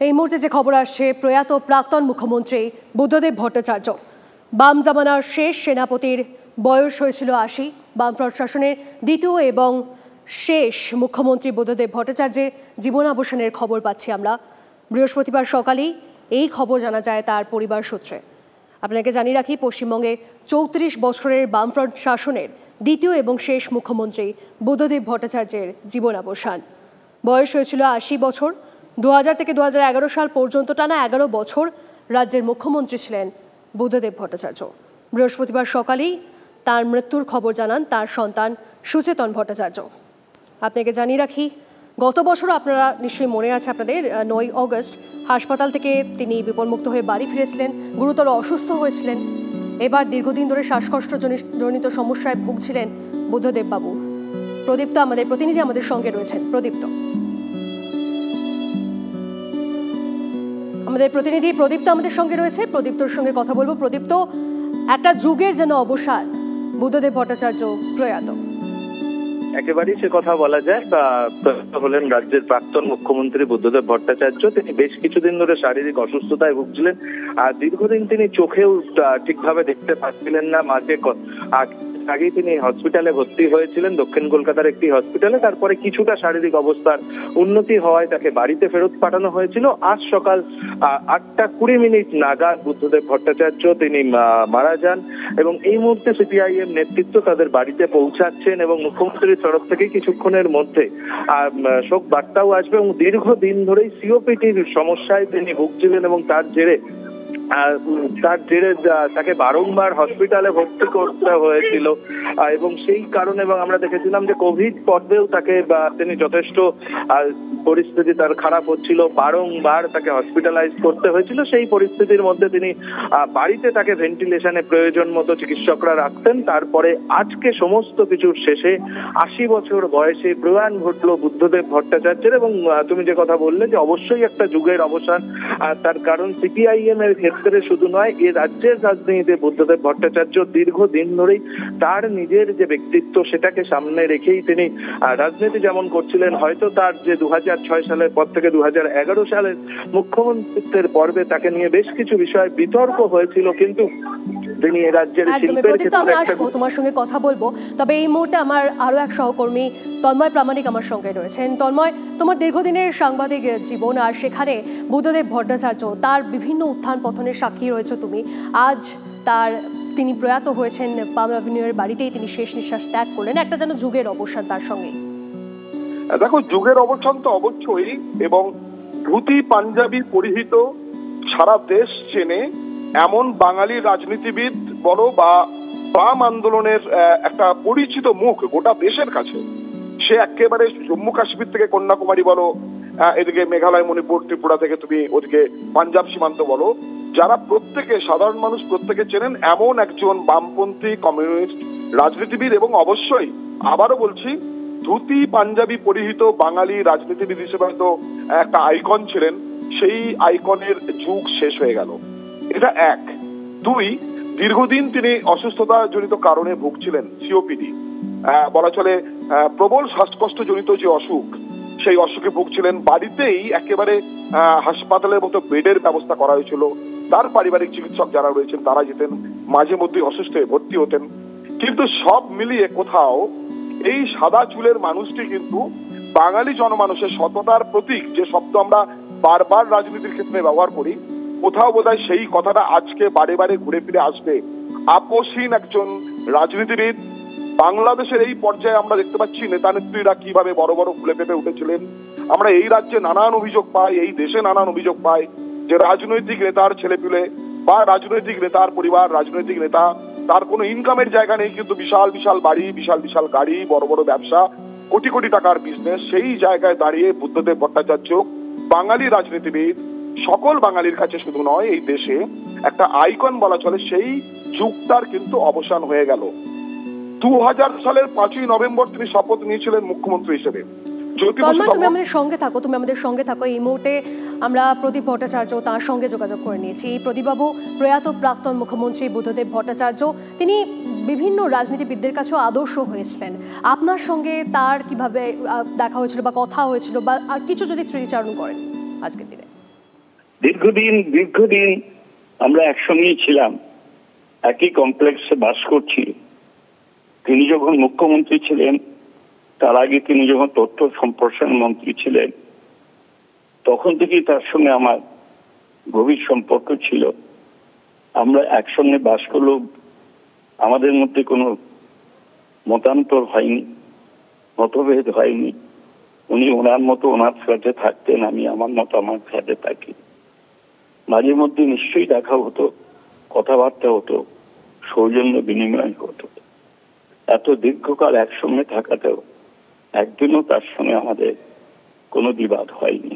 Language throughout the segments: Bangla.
এই মুহূর্তে যে খবর আসছে, প্রয়াত প্রাক্তন মুখ্যমন্ত্রী বুদ্ধদেব ভট্টাচার্য বাম জামানার শেষ সেনাপতির বয়স হয়েছিল ৮০। বামফ্রন্ট শাসনের দ্বিতীয় এবং শেষ মুখ্যমন্ত্রী বুদ্ধদেব ভট্টাচার্যের জীবনাবসানের খবর পাচ্ছি আমরা। বৃহস্পতিবার সকালেই এই খবর জানা যায় তার পরিবার সূত্রে। আপনাকে জানিয়ে রাখি, পশ্চিমবঙ্গে ৩৪ বছরের বামফ্রন্ট শাসনের দ্বিতীয় এবং শেষ মুখ্যমন্ত্রী বুদ্ধদেব ভট্টাচার্যের জীবনাবসান। বয়স হয়েছিল ৮০ বছর। ২০০০ থেকে ২০১১ সাল পর্যন্ত টানা ১১ বছর রাজ্যের মুখ্যমন্ত্রী ছিলেন বুদ্ধদেব ভট্টাচার্য। বৃহস্পতিবার সকালেই তার মৃত্যুর খবর জানান তার সন্তান সুচেতন ভট্টাচার্য। আপনাকে জানিয়ে রাখি, গত বছর আপনারা নিশ্চয়ই মনে আছে আপনাদের, ৯ অগস্ট হাসপাতাল থেকে তিনি বিপদমুক্ত হয়ে বাড়ি ফিরেছিলেন, গুরুতর অসুস্থ হয়েছিলেন। এবার দীর্ঘদিন ধরে শ্বাসকষ্টজনিত সমস্যায় ভুগছিলেন বুদ্ধদেব বাবু। প্রদীপ্ত আমাদের প্রতিনিধি আমাদের সঙ্গে রয়েছেন। প্রদীপ্ত আমাদের সঙ্গে রয়েছে। প্রদীপ্তর সঙ্গে কথা বলবো। প্রদীপ্ত, একটা যুগের যেন অবসান, বুদ্ধদেব ভট্টাচার্য প্রয়াত। একেবারেই সে কথা বলা যায়। হলেন রাজ্যের প্রাক্তন মুখ্যমন্ত্রী বুদ্ধদেব ভট্টাচার্য। তিনি বেশ কিছুদিন ধরে শারীরিক অসুস্থতায় ভুগছিলেন আর দীর্ঘদিন তিনি চোখেও ঠিকভাবে দেখতে পাচ্ছিলেন না। মাঝে আগেই তিনি হসপিটালে ভর্তি হয়েছিলেন, দক্ষিণ কলকাতার একটি হসপিটালে। তারপরে কিছুটা শারীরিক অবস্থার উন্নতি হওয়ায় তাকে বাড়িতে ফেরত পাঠানো হয়েছিল। আজ সকাল ৮:২০ নাগাদ বুদ্ধদেব ভট্টাচার্য তিনি মারা যান এবং এই মুহূর্তে সিপিআইএম নেতৃত্ব তাদের বাড়িতে পৌঁছাচ্ছেন এবং মুখ্যমন্ত্রীর তরফ থেকে কিছুক্ষণের মধ্যে শোক বার্তাও আসবে। এবং দীর্ঘদিন ধরেই সিওপিডির সমস্যায় তিনি ভুগছিলেন এবং তার জেরে তাকে বারংবার হসপিটালে ভর্তি করতে হয়েছিল এবং সেই কারণে এবং আমরা দেখেছিলাম যে কোভিড পর্বেও তিনি যথেষ্ট পরিস্থিতি তার খারাপ হচ্ছিল, বারংবার তাকে হসপিটালাইজ করতে হয়েছিল। সেই পরিস্থিতির মধ্যে তিনি বাড়িতে তাকে ভেন্টিলেশনে প্রয়োজন মতো চিকিৎসকরা রাখতেন। তারপরে আজকে সমস্ত কিছুর শেষে ৮০ বছর বয়সে প্রয়াণ ঘটলো বুদ্ধদেব ভট্টাচার্যের। এবং তুমি যে কথা বললে যে অবশ্যই একটা যুগের অবসান, তার কারণ সিপিআইএম এর ক্ষেত্রে শুধু নয়, এ রাজ্যের রাজনীতিতে বুদ্ধদেব ভট্টাচার্য দীর্ঘদিন ধরেই তার নিজের যে ব্যক্তিত্ব সেটাকে সামনে রেখেই তিনি রাজনীতি যেমন করছিলেন। হয়তো তার যে ২০০৬ সালের পর থেকে ২০১১ সালের মুখ্যমন্ত্রীত্বের পর্বে তাকে নিয়ে বেশ কিছু বিষয় বিতর্ক হয়েছিল, কিন্তু তিনি এ রাজ্যের শিল্পের ক্ষেত্রে আসবো, তোমার সঙ্গে কথা বলবো। তবে এই মুহূর্তে আমার আরো এক সহকর্মী তন্ময় প্রামাণিক আমার সঙ্গে রয়েছেন। তন্ময়, তোমার দীর্ঘদিনের সাংবাদিক জীবন আর সেখানে বুদ্ধদেব ভট্টাচার্য তার বিভিন্ন উত্থান পতনের সাক্ষী রয়েছে তুমি। আজ তিনি প্রয়াত হয়েছেন পাম অ্যাভিনিউয়ের বাড়িতেই, তিনি শেষ নিঃশ্বাস ত্যাগ করলেন। একটা যেন যুগের অবসান তার সঙ্গে। দেখো, যুগের অবসান তো অবশ্যই, এবং ধুতি পাঞ্জাবি পরিহিত সারা দেশ চেনে এমন বাঙালি রাজনীতিবিদ বলো বা বাম আন্দোলনের একটা পরিচিত মুখ গোটা দেশের কাছে। সে একেবারে জম্মু কাশ্মীর থেকে কন্যাকুমারী বলো, এদিকে মেঘালয়, মণিপুর, ত্রিপুরা থেকে তুমি ওদিকে পাঞ্জাব সীমান্ত বলো, যারা প্রত্যেকে সাধারণ মানুষ প্রত্যেকে চেনেন এমন একজন বামপন্থী কমিউনিস্ট রাজনীতিবিদ। এবং অবশ্যই আবারও বলছি, ধুতি পাঞ্জাবি পরিহিত বাঙালি রাজনীতিবিদ হিসেবে হয়তো একটা আইকন ছিলেন। সেই আইকনের যুগ শেষ হয়ে গেল, এটা এক। দুই, দীর্ঘদিন তিনি অসুস্থতা জনিত কারণে ভুগছিলেন, সিওপিডি বলা চলে, প্রবল শ্বাসকষ্ট জনিত যে অসুখ, সেই অসুখে ভুগছিলেন। বাড়িতেই একেবারে হাসপাতালের মতো বেডের ব্যবস্থা করা হয়েছিল। তার পারিবারিক চিকিৎসক যারা রয়েছেন তারা যেতেন, মাঝে মধ্যে অসুস্থ হয়ে ভর্তি হতেন। কিন্তু সব মিলিয়ে কোথাও এই সাদা চুলের মানুষটি কিন্তু বাঙালি জনমানুষের সততার প্রতীক, যে শব্দ আমরা বারবার রাজনীতির ক্ষেত্রে ব্যবহার করি, কোথাও বোধহয় সেই কথাটা আজকে বারে বারে ঘুরে ফিরে আসবে। আপোষহীন একজন রাজনীতিবিদ। বাংলাদেশের এই পর্যায়ে আমরা দেখতে পাচ্ছি নেতা নেত্রীরা কিভাবে বড় বড় ফুলে ফেপে উঠেছিলেন। আমরা এই রাজ্যে নানান অভিযোগ পাই, এই দেশে নানান অভিযোগ পাই যে রাজনৈতিক নেতার ছেলেপিলে বা রাজনৈতিক নেতার পরিবার, রাজনৈতিক নেতা, তার কোনো ইনকামের জায়গা নেই, কিন্তু বিশাল বিশাল বাড়ি, বিশাল বিশাল গাড়ি, বড় বড় ব্যবসা, কোটি কোটি টাকার বিজনেস। সেই জায়গায় দাঁড়িয়ে বুদ্ধদেব ভট্টাচার্য বাঙালি রাজনীতিবিদ, সকল বাঙালির কাছে শুধু নয় এই দেশে একটা আইকন বলা চলে। সেই যুগটার কিন্তু অবসান হয়ে গেল। ২০০০ সালের ৫ই নভেম্বর তিনি শপথ নিয়েছিলেন মুখ্যমন্ত্রী হিসেবে। তুমি আমাদের সঙ্গে থাকো। এই মুহূর্তে আমরা প্রদীপ ভট্টাচার্য তার সঙ্গে যোগাযোগ করে নিয়েছি। প্রদীপবাবু, প্রয়াত প্রাক্তন মুখ্যমন্ত্রী বুদ্ধদেব ভট্টাচার্য তিনি বিভিন্ন রাজনীতিবিদদের কাছেও আদর্শ হয়েছিলেন। আপনার সঙ্গে তার কিভাবে দেখা হয়েছিল বা কথা হয়েছিল, বা আর কিছু যদি স্মৃতিচারণ করেন আজকের দিনে? দীর্ঘদিন আমরা একসঙ্গেই ছিলাম, একই কমপ্লেক্সে বাস করছি। তিনি যখন মুখ্যমন্ত্রী ছিলেন, তার আগে তিনি যখন তথ্য সম্প্রসারণ মন্ত্রী ছিলেন, তখন থেকেই তার সঙ্গে আমার গভীর সম্পর্ক ছিল। আমরা একসঙ্গে বাস করলেও আমাদের মধ্যে কোনো মতান্তর হয়নি, মতভেদ হয়নি। উনি ওনার মতো ওনার ফ্ল্যাটে থাকতেন, আমি আমার মতো আমার ফ্ল্যাটে থাকি। মাঝে মধ্যে নিশ্চয়ই দেখা হতো, কথাবার্তা হতো, সৌজন্য বিনিময় হতো। এত দীর্ঘকাল একসঙ্গে থাকাতেও একদিনও তার সঙ্গে আমাদের কোনো বিবাদ হয়নি।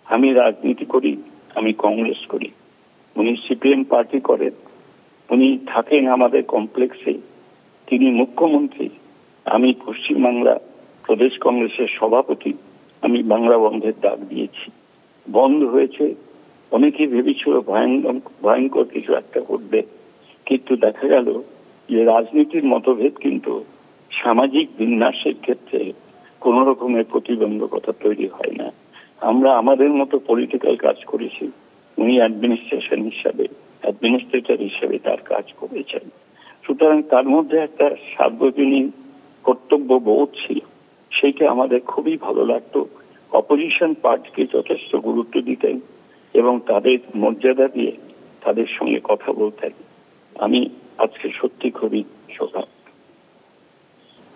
আমি রাজনীতি করি, আমি কংগ্রেস করি, উনি সিপিএম পার্টি করেন, উনি থাকেন আমাদের কমপ্লেক্সে, তিনি মুখ্যমন্ত্রী, আমি পশ্চিমবাংলা প্রদেশ কংগ্রেসের সভাপতি। আমি বাংলা বন্ধের ডাক দিয়েছি, বন্ধ হয়েছে। অনেকে ভেবেছিল ভয়ঙ্কর কিছু একটা ঘটবে, কিন্তু দেখা গেল যে রাজনীতির মতভেদ কিন্তু সামাজিক বিন্যাসের ক্ষেত্রে কোন রকমের প্রতিবন্ধকতা তৈরি হয় না। আমরা আমাদের মতো পলিটিক্যাল কাজ করেছি, উনি অ্যাডমিনিস্ট্রেটর হিসেবে তার কাজ করেছেন। সুতরাং তার মধ্যে একটা সার্বজনীন কর্তব্য বোধ ছিল, সেইটা আমাদের খুবই ভালো লাগতো। অপোজিশন পার্টিকে যথেষ্ট গুরুত্ব দিতেন এবং তাদের মর্যাদা দিয়ে তাদের সঙ্গে কথা বলতেন। আমি আজকে সত্যি খুবই সৌভাগ্য।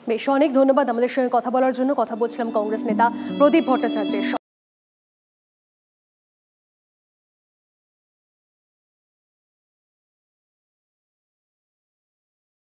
বেশ, অনেক ধন্যবাদ আমাদের সঙ্গে কথা বলার জন্য। কথা বলছিলাম কংগ্রেস নেতা প্রদীপ ভট্টাচার্যের।